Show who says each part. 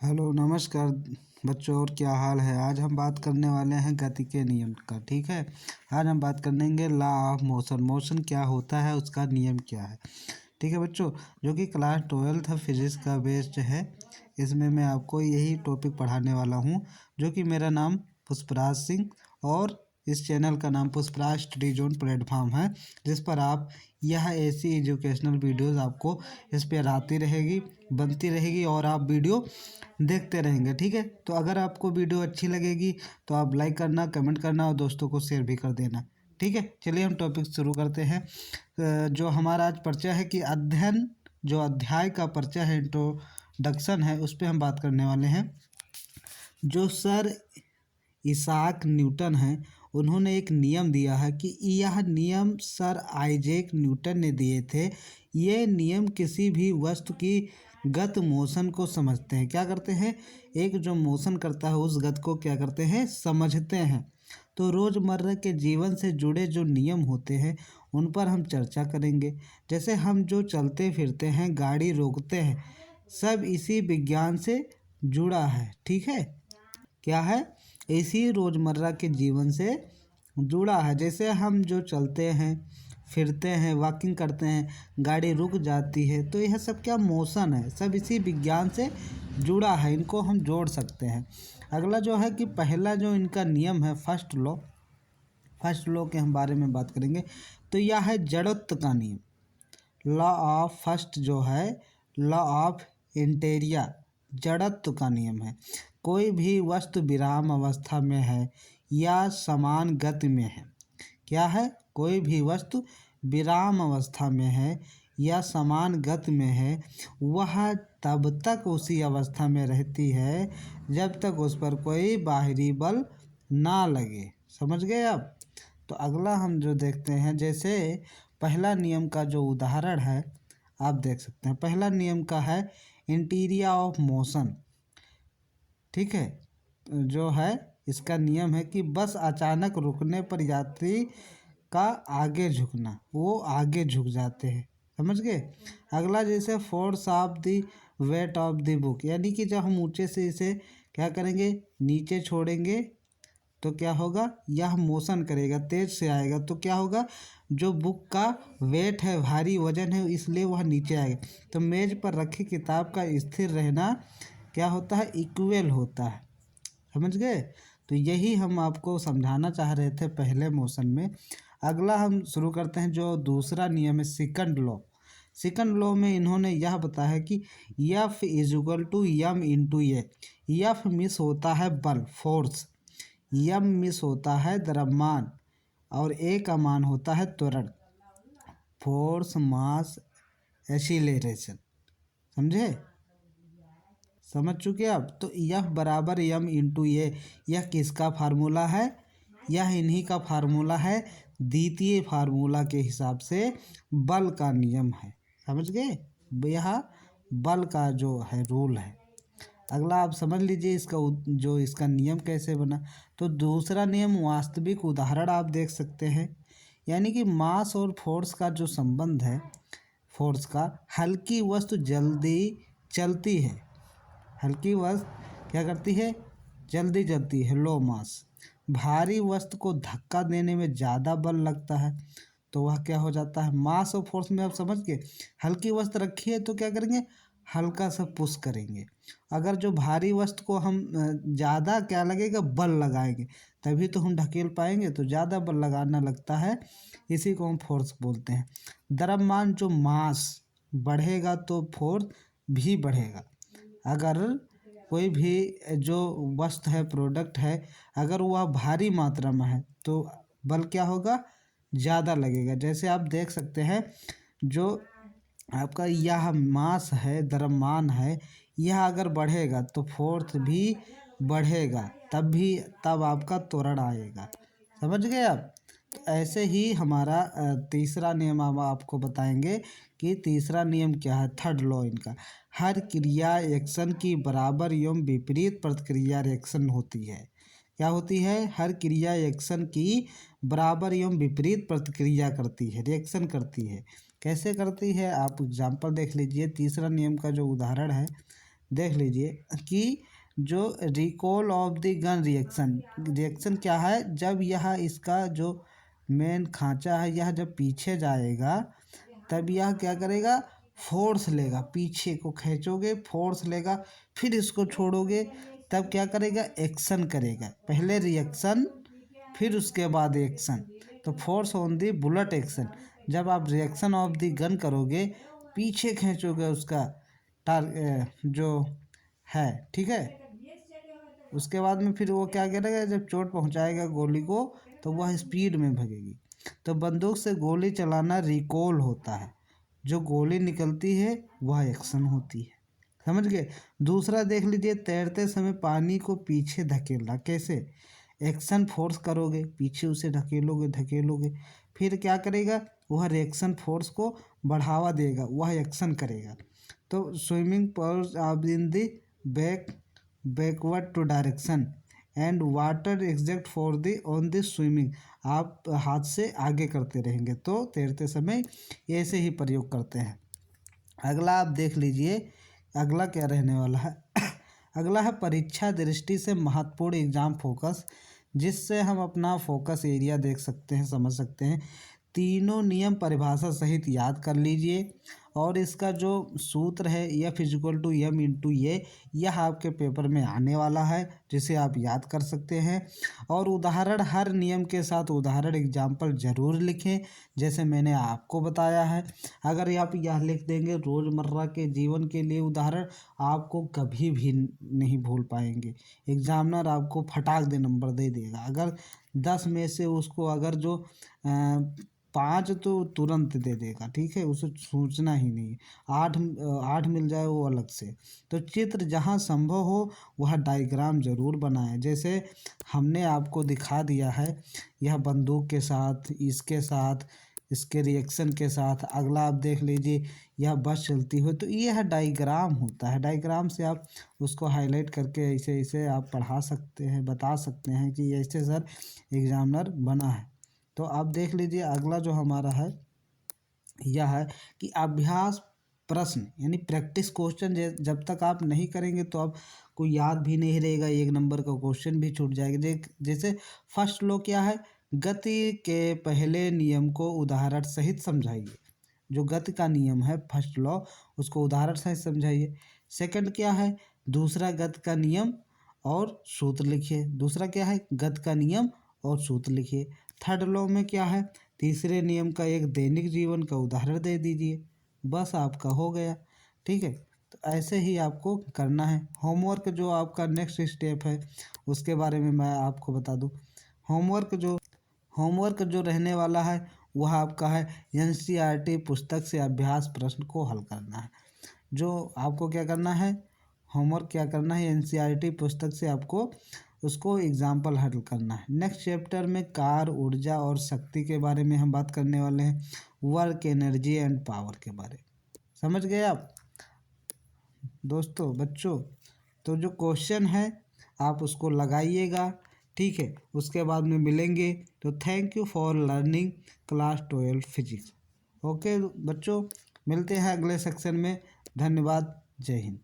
Speaker 1: Hello नमस्कार बच्चों। और क्या हाल है। आज हम बात करने वाले हैं गति के नियम का। ठीक है। आज हम बात करेंगे लॉ ऑफ मोशन। मोशन क्या होता है, उसका नियम क्या है। ठीक है बच्चों, जो कि क्लास 12th फिजिक्स का बेस्ड है। इसमें मैं आपको यही टॉपिक पढ़ाने वाला हूँ। जो कि मेरा नाम पुष्पराज सिंह और इस चैनल का नाम पुष्पराज स्टडी जोन प्लेटफॉर्म है, जिस पर आप यह ऐसी एजुकेशनल वीडियोस आपको इस पर आती रहेगी, बनती रहेगी और आप वीडियो देखते रहेंगे। ठीक है। तो अगर आपको वीडियो अच्छी लगेगी तो आप लाइक करना, कमेंट करना और दोस्तों को शेयर भी कर देना। ठीक है। चलिए हम टॉपिक शुरू करते हैं। जो हमारा आज पर्चा है कि अध्ययन, जो अध्याय का पर्चा है, इंट्रोडक्शन है, उस पर हम बात करने वाले हैं। जो सर इसाक न्यूटन हैं, उन्होंने एक नियम दिया है कि यह नियम सर आइजैक न्यूटन ने दिए थे। ये नियम किसी भी वस्तु की गत मोशन को समझते हैं। क्या करते हैं, एक जो मोशन करता है उस गत को क्या करते हैं, समझते हैं। तो रोज़मर्रा के जीवन से जुड़े जो नियम होते हैं उन पर हम चर्चा करेंगे। जैसे हम जो चलते फिरते हैं, गाड़ी रोकते हैं, सब इसी विज्ञान से जुड़ा है। ठीक है। क्या है, इसी रोज़मर्रा के जीवन से जुड़ा है। जैसे हम जो चलते हैं, फिरते हैं, वॉकिंग करते हैं, गाड़ी रुक जाती है, तो यह सब क्या मोशन है, सब इसी विज्ञान से जुड़ा है। इनको हम जोड़ सकते हैं। अगला जो है कि पहला जो इनका नियम है, फर्स्ट लॉ। फर्स्ट लॉ के हम बारे में बात करेंगे। तो यह है जड़त्व का नियम। लॉ ऑफ फर्स्ट जो है, लॉ ऑफ इंटेरिया, जड़त्व का नियम है। कोई भी वस्तु विराम अवस्था में है या समान गति में है। क्या है, कोई भी वस्तु विराम अवस्था में है या समान गति में है, वह तब तक उसी अवस्था में रहती है जब तक उस पर कोई बाहरी बल ना लगे। समझ गए आप। तो अगला हम जो देखते हैं, जैसे पहला नियम का जो उदाहरण है आप देख सकते हैं। पहला नियम का है इंटीरिया ऑफ मोशन। ठीक है। जो है इसका नियम है कि बस अचानक रुकने पर यात्री का आगे झुकना, वो आगे झुक जाते हैं। समझ गए। अगला जैसे force of the weight of the book, यानी कि जब हम ऊंचे से इसे क्या करेंगे, नीचे छोड़ेंगे तो क्या होगा, यह मोशन करेगा, तेज से आएगा तो क्या होगा, जो बुक का वेट है, भारी वजन है, इसलिए वह नीचे आएगा। तो मेज पर रखी किताब का स्थिर रहना क्या होता है, इक्वल होता है। समझ गए। तो यही हम आपको समझाना चाह रहे थे पहले मोशन में। अगला हम शुरू करते हैं, जो दूसरा नियम है सेकंड लॉ। सेकंड लॉ में इन्होंने यह बताया कि F is equal to M into A. F मिस होता है बल, फोर्स। एम मिस होता है द्रव्यमान और ए का मान होता है त्वरण, फोर्स मास एक्सीलरेशन। समझे, समझ चुके आप। तो यह बराबर एम इंटू ए, यह किसका फार्मूला है, यह इन्हीं का फार्मूला है। द्वितीय फार्मूला के हिसाब से बल का नियम है। समझ गए, यह बल का जो है रूल है। अगला आप समझ लीजिए इसका जो इसका नियम कैसे बना। तो दूसरा नियम वास्तविक उदाहरण आप देख सकते हैं। यानी कि मास और फोर्स का जो संबंध है, फोर्स का, हल्की वस्तु जल्दी चलती है। हल्की वस्तु क्या करती है, जल्दी चलती है, लो मास। भारी वस्तु को धक्का देने में ज़्यादा बल लगता है, तो वह क्या हो जाता है, मास और फोर्स में आप समझ गए। हल्की वस्तु रखी है तो क्या करेंगे, हल्का सा पुश करेंगे। अगर जो भारी वस्तु को हम ज़्यादा क्या लगेगा, बल लगाएंगे, तभी तो हम ढकेल पाएंगे। तो ज़्यादा बल लगाना लगता है, इसी को हम फोर्स बोलते हैं। द्रव्यमान, जो मास बढ़ेगा तो फोर्स भी बढ़ेगा। अगर कोई भी जो वस्तु है, प्रोडक्ट है, अगर वह भारी मात्रा में है तो बल क्या होगा, ज़्यादा लगेगा। जैसे आप देख सकते हैं, जो आपका यह मास है, द्रव्यमान है, यह अगर बढ़ेगा तो फोर्स भी बढ़ेगा, तब आपका त्वरण आएगा। समझ गए आप। तो ऐसे ही हमारा तीसरा नियम हम आपको बताएंगे कि तीसरा नियम क्या है, थर्ड लॉ इनका। हर क्रिया एक्शन की बराबर एवं विपरीत प्रतिक्रिया रिएक्शन होती है। क्या होती है, हर क्रिया एक्शन की बराबर एवं विपरीत प्रतिक्रिया करती है, रिएक्शन करती है। कैसे करती है, आप एग्जाम्पल देख लीजिए। तीसरा नियम का जो उदाहरण है, देख लीजिए कि जो recall of the gun reaction क्या है, जब यह इसका जो मेन खांचा है यह जब पीछे जाएगा तब यह क्या करेगा, फोर्स लेगा, पीछे को खींचोगे फोर्स लेगा, फिर इसको छोड़ोगे तब क्या करेगा, एक्शन करेगा। पहले रिएक्शन फिर उसके बाद एक्शन, तो force on the bullet action. जब आप रिएक्शन ऑफ दी गन करोगे, पीछे खींचोगे उसका जो है, ठीक है। उसके बाद में फिर वो क्या करेगा, जब चोट पहुंचाएगा गोली को तो वह स्पीड में भगेगी। तो बंदूक से गोली चलाना रिकॉल होता है, जो गोली निकलती है वह एक्शन होती है। समझ गए। दूसरा देख लीजिए, तैरते समय पानी को पीछे धकेलना। कैसे, एक्शन फोर्स करोगे, पीछे उसे धकेलोगे, फिर क्या करेगा, वह रिएक्शन फोर्स को बढ़ावा देगा, वह एक्शन करेगा। तो स्विमिंग पर्स आप in the backward to direction and water exact for the on the swimming. आप हाथ से आगे करते रहेंगे तो तैरते समय ऐसे ही प्रयोग करते हैं। अगला आप देख लीजिए, अगला क्या रहने वाला है अगला है परीक्षा दृष्टि से महत्वपूर्ण एग्जाम फोकस, जिससे हम अपना फोकस एरिया देख सकते हैं, समझ सकते हैं। तीनों नियम परिभाषा सहित याद कर लीजिए, और इसका जो सूत्र है F equal to M into A, यह आपके पेपर में आने वाला है, जिसे आप याद कर सकते हैं। और उदाहरण, हर नियम के साथ उदाहरण एग्जाम्पल ज़रूर लिखें, जैसे मैंने आपको बताया है। अगर आप यह लिख देंगे रोज़मर्रा के जीवन के लिए उदाहरण, आपको कभी भी नहीं भूल पाएंगे। एग्जामिनर आपको फटाक दे नंबर दे देगा। अगर 10 में से उसको अगर जो 5 तो तुरंत दे देगा, ठीक है, उसे सोचना ही नहीं। 8 मिल जाए वो अलग से। तो चित्र जहाँ संभव हो वह डायग्राम ज़रूर बनाएं, जैसे हमने आपको दिखा दिया है, यह बंदूक के साथ, इसके साथ, इसके रिएक्शन के साथ। अगला आप देख लीजिए, यह बस चलती हो, तो यह डायग्राम होता है। डायग्राम से आप उसको हाईलाइट करके ऐसे ऐसे आप पढ़ा सकते हैं, बता सकते हैं कि ऐसे सर एग्जामिनर बना है। तो आप देख लीजिए, अगला जो हमारा है यह है कि अभ्यास प्रश्न यानी प्रैक्टिस क्वेश्चन। जब तक आप नहीं करेंगे तो आपको याद भी नहीं रहेगा, 1 नंबर का क्वेश्चन भी छूट जाएगा। जैसे फर्स्ट लॉ क्या है, गति के पहले नियम को उदाहरण सहित समझाइए। जो गति का नियम है फर्स्ट लॉ, उसको उदाहरण सहित समझाइए। सेकंड क्या है, दूसरा गति का नियम और सूत्र लिखिए। दूसरा क्या है, गति का नियम और सूत्र लिखिए। थर्ड लॉ में क्या है, तीसरे नियम का एक दैनिक जीवन का उदाहरण दे दीजिए, बस आपका हो गया। ठीक है, तो ऐसे ही आपको करना है। होमवर्क जो आपका नेक्स्ट स्टेप है उसके बारे में मैं आपको बता दूं। होमवर्क जो रहने वाला है वह आपका है एनसीईआरटी पुस्तक से अभ्यास प्रश्न को हल करना है। जो आपको क्या करना है, होमवर्क क्या करना है, एनसीईआरटी पुस्तक से आपको उसको एग्जाम्पल हल करना है। नेक्स्ट चैप्टर में कार, ऊर्जा और शक्ति के बारे में हम बात करने वाले हैं, वर्क, एनर्जी एंड पावर के बारे में। समझ गए आप दोस्तों, बच्चों? तो जो क्वेश्चन है आप उसको लगाइएगा, ठीक है। उसके बाद में मिलेंगे। तो thank you for learning class 12 physics. Okay बच्चों, मिलते हैं अगले सेक्शन में। धन्यवाद, जय हिंद।